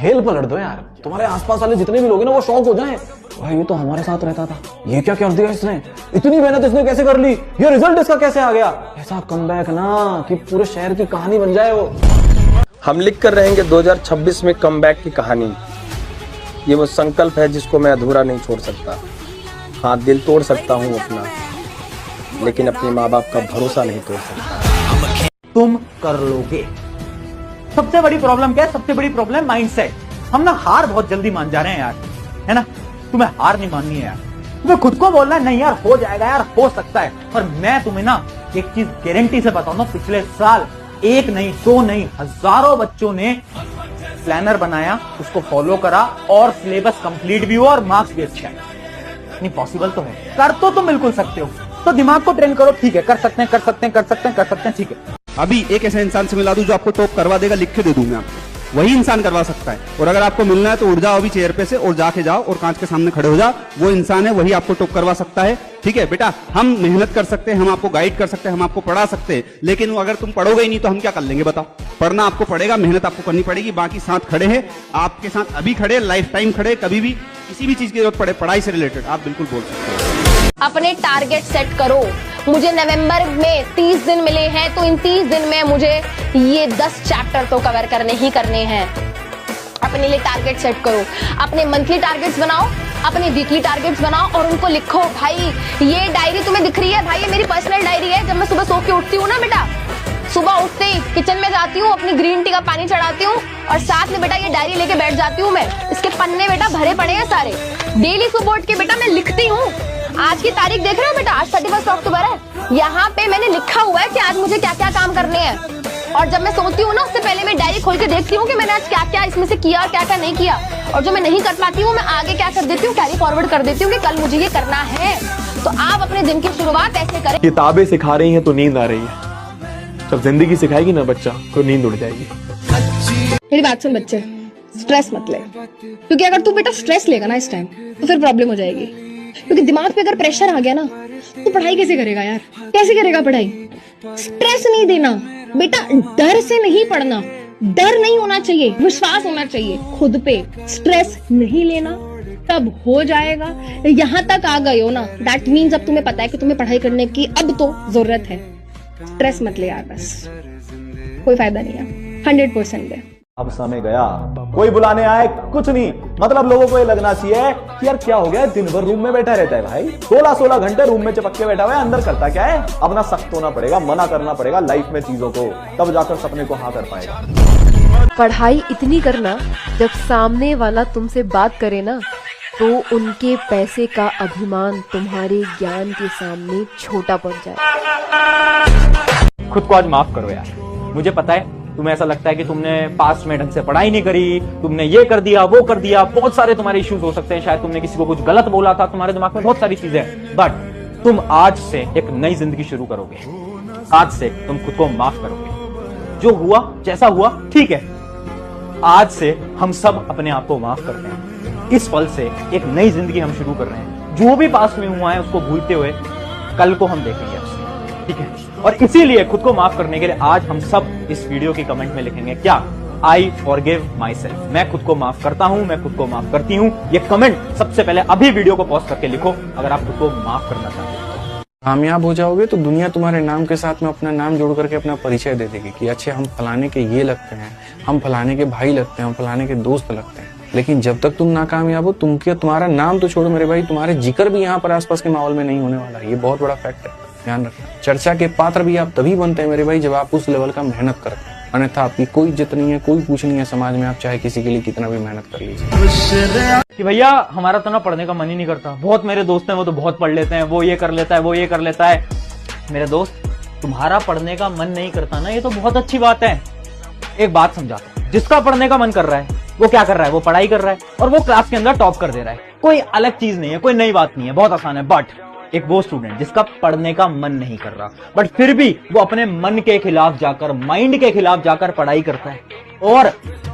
खेल पलट दो यार, तुम्हारे आसपास वाले जितने भी लोग हैं ना वो शौक हो जाएं। भाई ये तो हमारे साथ रहता था, ये क्या कर दिया इसने, इतनी मेहनत इसने कैसे कर ली, ये रिजल्ट इसका कैसे आ गया। ऐसा कमबैक ना कि पूरे शहर की कहानी बन जाए वो। हम लिख कर रहेंगे 2026 में कमबैक की कहानी। ये वो संकल्प है जिसको मैं अधूरा नहीं छोड़ सकता। हाँ, दिल तोड़ सकता हूँ अपना, लेकिन अपने माँ बाप का भरोसा नहीं तोड़ सकता। तुम कर लोगे। सबसे बड़ी प्रॉब्लम क्या है? सबसे बड़ी प्रॉब्लम माइंडसेट। हम ना हार बहुत जल्दी मान जा रहे हैं यार, है ना। तुम्हें हार नहीं माननी है यार, तुम्हें खुद को बोलना है नहीं यार हो जाएगा, यार हो सकता है। और मैं तुम्हें ना एक चीज गारंटी से बताऊंगा, पिछले साल एक नहीं दो नहीं हजारों बच्चों ने प्लानर बनाया, उसको फॉलो करा और सिलेबस कंप्लीट भी हुआ और मार्क्स भी अच्छे आए। नहीं पॉसिबल तो है, कर तो तुम बिल्कुल सकते हो। तो दिमाग को ट्रेन करो, ठीक है कर सकते हैं कर सकते हैं कर सकते हैं कर सकते हैं, ठीक है। अभी एक ऐसे इंसान से मिला दूं जो आपको टॉप करवा देगा, लिख के दे दूं मैं आपको, वही इंसान करवा सकता है। और अगर आपको मिलना है तो उड़ जाओ अभी चेयर पे से और जाके जाओ और कांच के सामने खड़े हो जाओ, वो इंसान है वही आपको टॉप करवा सकता है। ठीक है बेटा, हम मेहनत कर सकते हैं, हम आपको गाइड कर सकते हैं, हम आपको पढ़ा सकते हैं, लेकिन अगर तुम पढ़ोगे ही नहीं तो हम क्या कर लेंगे बताओ। पढ़ना आपको पड़ेगा, मेहनत आपको करनी पड़ेगी। बाकी साथ खड़े हैं, आपके साथ अभी खड़े, लाइफ टाइम खड़े, कभी भी किसी भी चीज की जरूरत पड़े पढ़ाई से रिलेटेड आप बिल्कुल बोल सकते हो। अपने टारगेट सेट करो। मुझे नवंबर में 30 दिन मिले हैं, तो इन 30 दिन में मुझे ये 10 चैप्टर तो कवर करने ही करने हैं। अपने लिए टारगेट सेट करो, अपने मंथली टारगेट्स बनाओ, अपने वीकली टारगेट्स बनाओ और उनको लिखो। भाई ये डायरी तुम्हें दिख रही है, भाई ये मेरी पर्सनल डायरी है। जब मैं सुबह सो के उठती हूँ ना बेटा, सुबह उठते ही किचन में जाती हूँ, अपनी ग्रीन टी का पानी चढ़ाती हूँ और साथ में बेटा ये डायरी लेके बैठ जाती हूँ मैं। इसके पन्ने बेटा भरे पड़े हैं सारे, डेली सुबह उठ के बेटा मैं लिखती हूँ। आज की तारीख देख रहे हो बेटा, आज 31 अक्टूबर है। यहाँ पे मैंने लिखा हुआ है कि आज मुझे क्या क्या काम करने हैं। और जब मैं सोती हूँ ना उससे पहले मैं डायरी खोल के देखती हूँ कि मैंने आज क्या क्या इसमें से किया, क्या क्या नहीं किया। और जो मैं नहीं कर पाती हूँ मैं आगे क्या कर देती हूँ, कैरी फॉरवर्ड कर देती हूँ कि कल मुझे ये करना है। तो आप अपने दिन की शुरुआत ऐसे करें। किताबें सिखा रही हैं तो नींद आ रही है, जब जिंदगी सिखाएगी ना बच्चा तो नींद उड़ जाएगी। मेरी बात सुन बच्चे, स्ट्रेस मत ले, क्योंकि अगर तू बेटा स्ट्रेस लेगा ना इस टाइम तो फिर प्रॉब्लम हो जाएगी। क्योंकि दिमाग पे अगर प्रेशर आ गया ना तो पढ़ाई कैसे करेगा यार, कैसे करेगा पढ़ाई। स्ट्रेस नहीं देना बेटा, डर से नहीं पढ़ना, डर नहीं होना चाहिए, विश्वास होना चाहिए खुद पे। स्ट्रेस नहीं लेना, तब हो जाएगा। यहाँ तक आ गए हो ना, दैट मीन्स अब तुम्हें पता है कि तुम्हें पढ़ाई करने की अब तो जरूरत है। स्ट्रेस मत ले यार, बस कोई फायदा नहीं है, 100% दे। अब समय गया, कोई बुलाने आए कुछ नहीं, मतलब लोगों को ये लगना चाहिए कि यार क्या हो गया, दिन भर रूम में बैठा रहता है भाई, 16-16 घंटे रूम में चिपक के बैठा हुआ है, अंदर करता क्या है। अपना सख्त होना पड़ेगा, मना करना पड़ेगा लाइफ में चीजों को, तब जाकर सपने को हाँ कर पाएगा। पढ़ाई इतनी करना, जब सामने वाला तुमसे बात करे ना तो उनके पैसे का अभिमान तुम्हारे ज्ञान के सामने छोटा पड़ जाए। खुद को आज माफ करो यार। मुझे पता है तुम्हें ऐसा लगता है कि तुमने पास्ट में ढंग से पढ़ाई नहीं करी, तुमने ये कर दिया वो कर दिया, बहुत सारे तुम्हारे इश्यूज हो सकते हैं, शायद तुमने किसी को कुछ गलत बोला था, तुम्हारे दिमाग में बहुत सारी चीजें हैं। बट तुम आज से एक नई जिंदगी शुरू करोगे, आज से तुम खुद को माफ करोगे। जो हुआ जैसा हुआ ठीक है, आज से हम सब अपने आप को माफ करते हैं। इस पल से एक नई जिंदगी हम शुरू कर रहे हैं। जो भी पास्ट में हुआ है उसको भूलते हुए कल को हम देखेंगे आपसे, ठीक है। और इसीलिए खुद को माफ करने के लिए आज हम सब इस वीडियो के कमेंट में लिखेंगे क्या, आई फॉरगिव माई सेल्फ, मैं खुद को माफ करता हूं, मैं खुद को माफ करती हूं। ये कमेंट सबसे पहले अभी वीडियो को पॉज करके लिखो अगर आप खुद को माफ करना चाहते हो। कामयाब हो जाओगे तो दुनिया तुम्हारे नाम के साथ में अपना नाम जोड़ करके अपना परिचय दे देगी कि अच्छे हम फलाने के ये लगते हैं, हम फलाने के भाई लगते हैं, हम फलाने के दोस्त लगते हैं। लेकिन जब तक तुम नाकामयाब हो, तुम्हारा नाम तो छोड़ो मेरे भाई, तुम्हारे जिक्र भी यहाँ पर आसपास के माहौल में नहीं होने वाला। ये बहुत बड़ा फैक्ट है, ध्यान रखना। चर्चा के पात्र भी आप तभी बनते हैं मेरे भाई जब आप उस लेवल का मेहनत करते हैं, अन्यथा आपकी कोई इज्जत नहीं है, कोई पूछ नहीं है समाज में, आप चाहे किसी के लिए कितना भी मेहनत कर लीजिए। कि भैया हमारा तो ना पढ़ने का मन ही नहीं करता, बहुत मेरे दोस्त हैं वो तो बहुत पढ़ लेते हैं, वो ये कर लेता है वो ये कर लेता है। मेरे दोस्त, तुम्हारा पढ़ने का मन नहीं करता ना, ये तो बहुत अच्छी बात है। एक बात समझाता हूं, जिसका पढ़ने का मन कर रहा है वो क्या कर रहा है, वो पढ़ाई कर रहा है और वो क्लास के अंदर टॉप कर दे रहा है। कोई अलग चीज नहीं है, कोई नई बात नहीं है, बहुत आसान है। बट एक वो स्टूडेंट जिसका पढ़ने का मन नहीं कर रहा बट फिर भी वो अपने मन के खिलाफ जाकर, माइंड के खिलाफ जाकर पढ़ाई करता है, और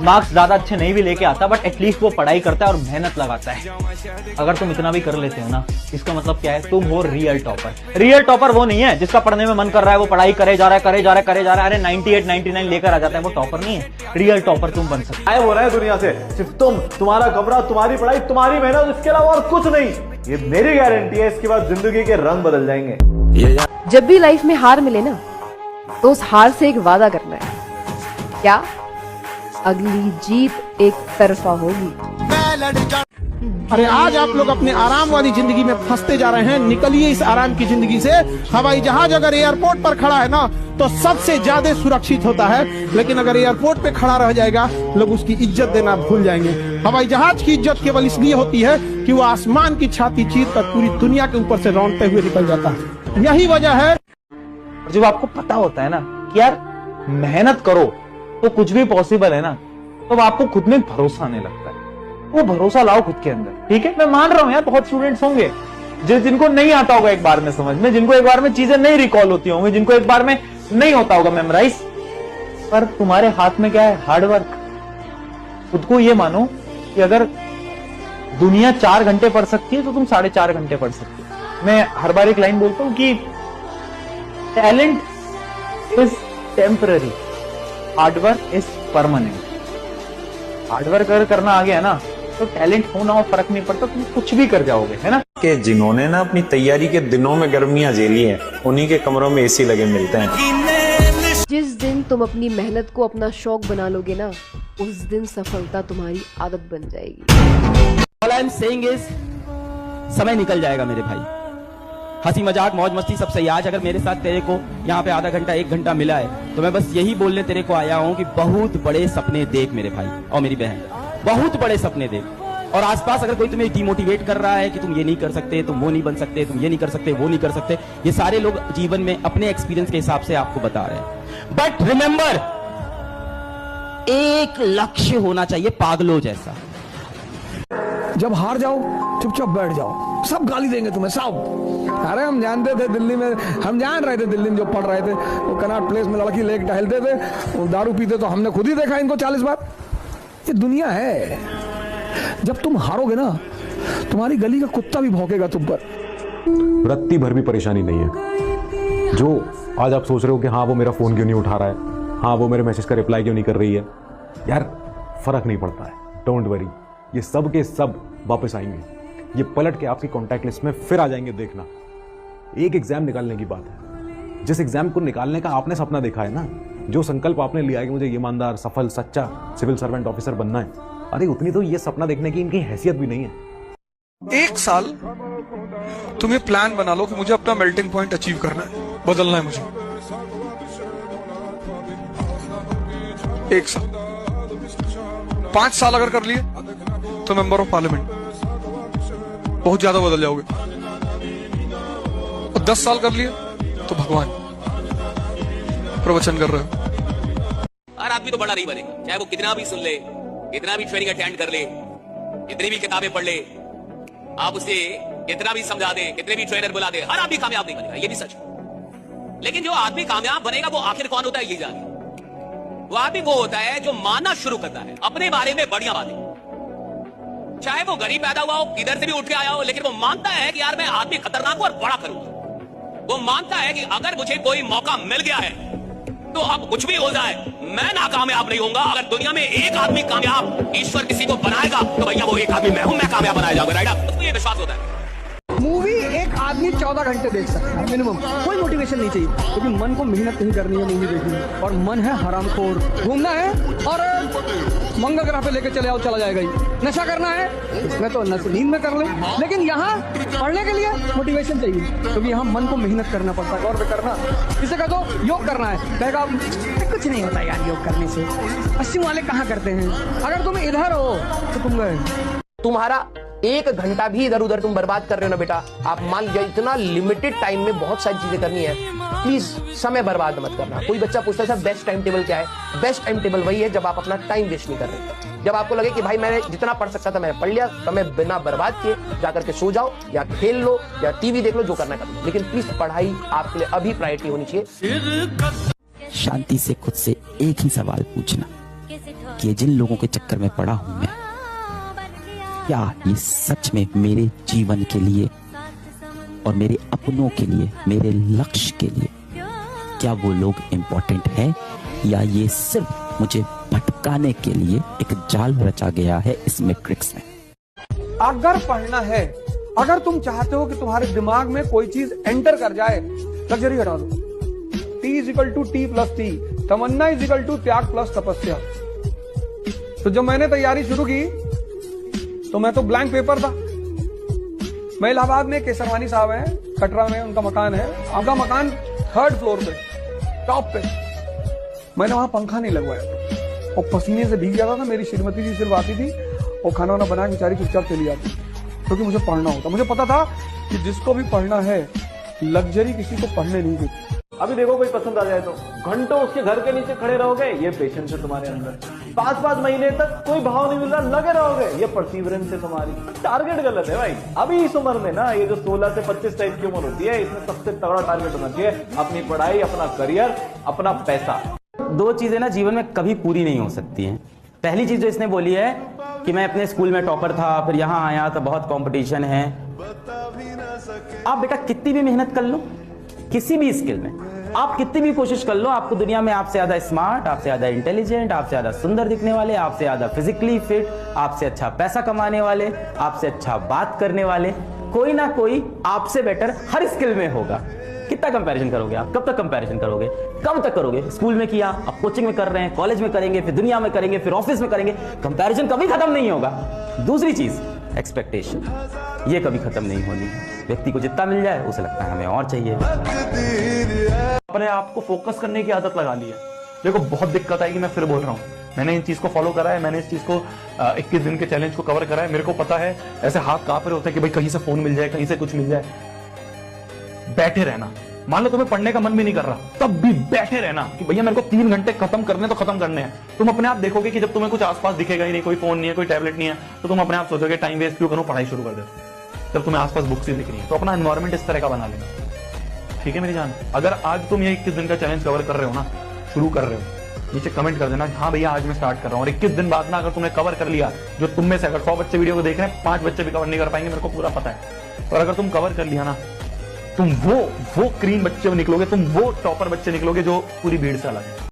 मार्क्स ज्यादा अच्छे नहीं भी लेके आता, बट एटलीस्ट वो पढ़ाई करता है और मेहनत लगाता है। अगर तुम इतना भी कर लेते हो ना, इसका मतलब क्या है, तुम हो रियल टॉपर। रियल टॉपर वो नहीं है जिसका पढ़ने में मन कर रहा है, वो पढ़ाई करे जा रहा है, अरे 98 99 लेकर आ जाता है, वो टॉपर नहीं है। रियल टॉपर तुम बन सकते गायब हो रहे हैं दुनिया से, सिर्फ तुम, तुम्हारा कमरा, तुम्हारी पढ़ाई, तुम्हारी मेहनत, इसके अलावा और कुछ नहीं। ये मेरी गारंटी है, इसके बाद जिंदगी के रंग बदल जाएंगे। जब भी लाइफ में हार मिले ना, तो उस हार से एक वादा करना है। क्या? अगली जीत एक तरफा होगी। अरे आज आप लोग अपने आराम वाली जिंदगी में फंसते जा रहे हैं, निकलिए इस आराम की जिंदगी से। हवाई जहाज अगर एयरपोर्ट पर खड़ा है ना, तो सबसे ज्यादा सुरक्षित होता है, लेकिन अगर एयरपोर्ट पे खड़ा रह जाएगा, लोग उसकी इज्जत देना भूल जाएंगे। हवाई जहाज की इज्जत केवल इसलिए होती है कि वो आसमान की छाती चीर कर पूरी दुनिया के ऊपर से रौंदते हुए निकल जाता है। यही वजह है। जब आपको पता होता है ना कि यार मेहनत करो तो कुछ भी पॉसिबल है ना, तो आपको खुद में भरोसा आने लगता है। वो भरोसा लाओ खुद के अंदर, ठीक है। मैं मान रहा हूं यार, बहुत स्टूडेंट्स होंगे जिनको नहीं आता होगा एक बार में समझ में, जिनको एक बार में चीजें नहीं रिकॉल होती होंगी, जिनको एक बार में नहीं होता होगा मेमोराइज, पर तुम्हारे हाथ में क्या है? हार्डवर्क। खुद को ये मानो कि अगर दुनिया 4 घंटे पढ़ सकती है तो तुम 4.5 घंटे पढ़ सकते हो। मैं हर बार एक लाइन बोलता हूं कि talent is temporary, hard work is permanent. Hard work अगर करना आ गया ना, तो टैलेंट होना और फर्क नहीं पड़ता, तुम कुछ भी कर जाओगे, है ना। कि जिन्होंने ना अपनी तैयारी के दिनों में गर्मियां झेली हैं, उन्हीं के कमरों में एसी लगे मिलते हैं। जिस दिन तुम अपनी मेहनत को अपना शौक बना लोगे ना, उस दिन सफलता तुम्हारी आदत बन जाएगी। All I'm saying is, समय निकल जाएगा मेरे भाई। हंसी मजाक मौज मस्ती सब सही। आज अगर मेरे साथ तेरे को यहाँ पे आधा घंटा 1 घंटा मिला है, तो मैं बस यही बोलने तेरे को आया हूँ कि बहुत बड़े सपने देख मेरे भाई और मेरी बहन, बहुत बड़े सपने देख। और आसपास अगर कोई तुम्हें डिमोटिवेट कर रहा है कि तुम ये नहीं कर सकते, तुम वो नहीं बन सकते, तुम ये नहीं कर सकते, वो नहीं कर सकते, ये सारे लोग जीवन में अपने एक्सपीरियंस के हिसाब से आपको बता रहे हैं। बट रिमेंबर, एक लक्ष्य होना चाहिए पागलों जैसा। जब हार जाओ चुपचाप बैठ जाओ, सब गाली देंगे तुम्हें सब। अरे हम जानते थे दिल्ली में, हम जान रहे थे दिल्ली में जो पढ़ रहे थे, वो कनॉट प्लेस में लड़की लेके टहलते थे, वो दारू पीते, तो हमने खुद ही देखा इनको 40 बार। ये दुनिया है। जब तुम हारोगे ना, तुम्हारी गली का कुत्ता भी भौंकेगा तुम पर। रत्ती भर भी परेशानी नहीं है। जो आज आप सोच रहे हो कि हाँ वो मेरा फोन क्यों नहीं उठा रहा है, हाँ वो मेरे मैसेज का रिप्लाई क्यों नहीं कर रही है, यार फर्क नहीं पड़ता है। डोंट वरी, ये सब के सब वापस आएंगे। ये पलट के आपकी कॉन्टैक्ट लिस्ट में फिर आ जाएंगे, देखना। एक एग्जाम निकालने की बात है। जिस एग्जाम को निकालने का आपने सपना देखा है ना, जो संकल्प आपने लिया है कि मुझे ईमानदार, सफल, सच्चा सिविल सर्वेंट ऑफिसर बनना है, अरे उतनी तो ये सपना देखने की इनकी हैसियत भी नहीं है। 1 साल तुम्हें प्लान बना लो कि मुझे अपना मेल्टिंग पॉइंट अचीव करना है, बदलना है मुझे। 1 साल, 5 साल अगर कर लिए तो मेंबर ऑफ पार्लियामेंट, बहुत ज्यादा बदल जाओगे। और 10 साल कर लिए तो भगवान, प्रवचन कर रहे हो। हर आदमी तो बड़ा नहीं बनेगा, चाहे वो कितना भी सुन ले, कितना भी ट्रेनिंग अटेंड कर ले, कितनी भी किताबें पढ़ ले, आप उसे कितना भी समझा दे, कितने भी ट्रेनर बुला दे, हर आदमी कामयाब नहीं बनेगा, ये भी सच है। लेकिन जो आदमी कामयाब बनेगा वो आखिर कौन होता है, ये जानिए। वो आदमी वो होता है जो मानना शुरू करता है अपने बारे में बढ़िया बातें। चाहे वो गरीब पैदा हुआ हो, किधर से भी उठ के आया हो, लेकिन वो मानता है कि यार मैं आदमी खतरनाक हूं और बड़ा करूंगा। वो मानता है कि अगर मुझे कोई मौका मिल गया है तो अब कुछ भी हो जाए मैं नाकामयाब नहीं होऊंगा। अगर दुनिया में एक आदमी कामयाब ईश्वर किसी को बनाएगा तो भैया वो एक आदमी मैं हूं, मैं कामयाब बनाया जाऊंगा। राइट, उसको ये विश्वास होता है। मूवी एक आदमी 14 घंटे देख सकता है मिनिमम, कोई मोटिवेशन नहीं चाहिए, क्योंकि मन को मेहनत नहीं करनी है मूवी देखनी है। और मन है हरामखोर, घूमना है और मंगल ग्रह पे लेके चले आओ, चला जाएगा ही। नशा करना है, इसमें तो नींद में कर ले, लेकिन यहाँ पढ़ने के लिए मोटिवेशन चाहिए, क्योंकि यहाँ मन को मेहनत करना पड़ता है। गौर पे करना, इसे कह दो योग करना है, कहेगा कुछ नहीं होता यार योग करने से, पश्चिम वाले कहाँ करते हैं। अगर तुम इधर हो तो तुम गए। तुम्हारा 1 घंटा भी इधर उधर तुम बर्बाद कर रहे हो ना बेटा, आप मान लीजिए इतना लिमिटेड टाइम में बहुत सारी चीजें करनी है, प्लीज समय बर्बाद मत करना। कोई बच्चा पूछता है सर बेस्ट टाइम टेबल क्या है? बेस्ट टाइम टेबल वही है जब आप अपना टाइम वेस्ट नहीं कर रहे, जब आपको लगे कि भाई मैंने जितना पढ़ सकता था मैंने पढ़ लिया, समय बिना बर्बाद किए जाकर के सो जाओ या खेल लो या टीवी देख लो, जो करना कर लो, लेकिन प्लीज पढ़ाई आपके लिए अभी प्रायोरिटी होनी चाहिए। शांति से खुद से एक ही सवाल पूछना, कि ये जिन लोगों के चक्कर में पड़ा हूं मैं, क्या ये सच में मेरे जीवन के लिए और मेरे अपनों के लिए, मेरे लक्ष्य के लिए, क्या वो लोग इम्पोर्टेंट है, या ये सिर्फ मुझे भटकाने के लिए एक जाल रचा गया है इस मैट्रिक्स में। अगर पढ़ना है, अगर तुम चाहते हो कि तुम्हारे दिमाग में कोई चीज एंटर कर जाए, लग्जरी हटा दो। T = T+T, तमन्ना = त्याग प्लस तपस्या। तो जब मैंने तैयारी शुरू की तो मैं तो ब्लैंक पेपर था। मैं इलाहाबाद में केसरवानी साहब हैं, कटरा में उनका मकान है। आपका मकान 3rd फ्लोर पे, टॉप पे। मैंने वहां पंखा नहीं लगवाया और पसीने से भीग जाता था। मेरी श्रीमती जी सिर्फ आती थी और खाना वाना बना के बेचारी चुपचाप चली जाती, क्योंकि मुझे पढ़ना होता। मुझे पता था कि जिसको भी पढ़ना है, लग्जरी किसी को पढ़ने नहीं देती। अभी देखो कोई पसंद आ जाए तो घंटों उसके घर के नीचे खड़े रहोगे, ये पेशेंस है तुम्हारे अंदर। 5-5 महीने तक कोई भाव नहीं मिल रहा, लगे रहोगे, ये परसीवरेंस है तुम्हारी। टारगेट गलत है भाई। अभी इस उम्र में ना, ये जो 16 से 25 टाइप की उम्र होती है, इसमें सबसे तगड़ा टारगेट होना चाहिए अपनी पढ़ाई, अपना करियर, अपना पैसा। 2 चीजें ना जीवन में कभी पूरी नहीं हो सकती हैं। पहली चीज जो इसने बोली है कि मैं अपने स्कूल में टॉपर था, फिर यहाँ आया तो बहुत कंपटीशन है। आप बेटा कितनी भी मेहनत कर लो, किसी भी स्किल में आप कितनी भी कोशिश कर लो, आपको दुनिया में आपसे ज्यादा स्मार्ट, आपसे ज्यादा इंटेलिजेंट, आपसे ज्यादा सुंदर दिखने वाले, आपसे ज्यादा फिजिकली फिट, आपसे अच्छा पैसा कमाने वाले, आपसे अच्छा बात करने वाले, कोई ना कोई आपसे बेटर हर स्किल में होगा। कितना कंपैरिजन करोगे आप? कब तक कंपैरिजन करोगे? कब तक करोगे? स्कूल में किया, अब कोचिंग में कर रहे हैं, कॉलेज में करेंगे, फिर दुनिया में करेंगे, फिर ऑफिस में करेंगे। कंपैरिजन कभी खत्म नहीं होगा। दूसरी चीज एक्सपेक्टेशन, ये कभी खत्म नहीं होनी। व्यक्ति को जितना मिल जाए उसे लगता है हमें और चाहिए। अपने आप को फोकस करने की आदत लगा ली है। देखो बहुत दिक्कत आएगी, मैं फिर बोल रहा हूँ। मैंने इन चीज को फॉलो करा है, मैंने इस चीज को 21 दिन के चैलेंज को कवर करा है। मेरे को पता है ऐसे हाथ कांप रहे होते हैं कि भाई कहीं से फोन मिल जाए, कहीं से कुछ मिल जाए। बैठे रहना, मान लो तुम्हें पढ़ने का मन भी नहीं कर रहा, तब भी बैठे रहना कि भैया मेरे को 3 घंटे खत्म करने तो खत्म करने हैं। तुम अपने आप देखोगे कि जब तुम्हें कुछ आसपास दिखेगा ही नहीं, कोई फोन नहीं है, कोई टैबलेट नहीं है, तो तुम अपने आप सोचोगे टाइम वेस्ट क्यों करूं, पढ़ाई शुरू कर दे। जब तुम्हें आसपास बुक्स ही दिख रही है, तो अपना एनवायरमेंट इस तरह का बना लेना। ठीक है मेरी जान, अगर आज तुम ये 21 दिन का चैलेंज कवर कर रहे हो ना, शुरू कर रहे हो, नीचे कमेंट कर देना हाँ भैया आज मैं स्टार्ट कर रहा हूँ। और 21 दिन बाद ना अगर तुमने कवर कर लिया, जो तुम में से अगर 100 बच्चे वीडियो को देख रहे हैं, 5 बच्चे भी कवर नहीं कर पाएंगे, मेरे को पूरा पता है। और अगर तुम कवर कर लिया ना, तुम वो क्रीम बच्चे निकलोगे, तुम वो टॉपर बच्चे निकलोगे जो पूरी भीड़ से अलग है।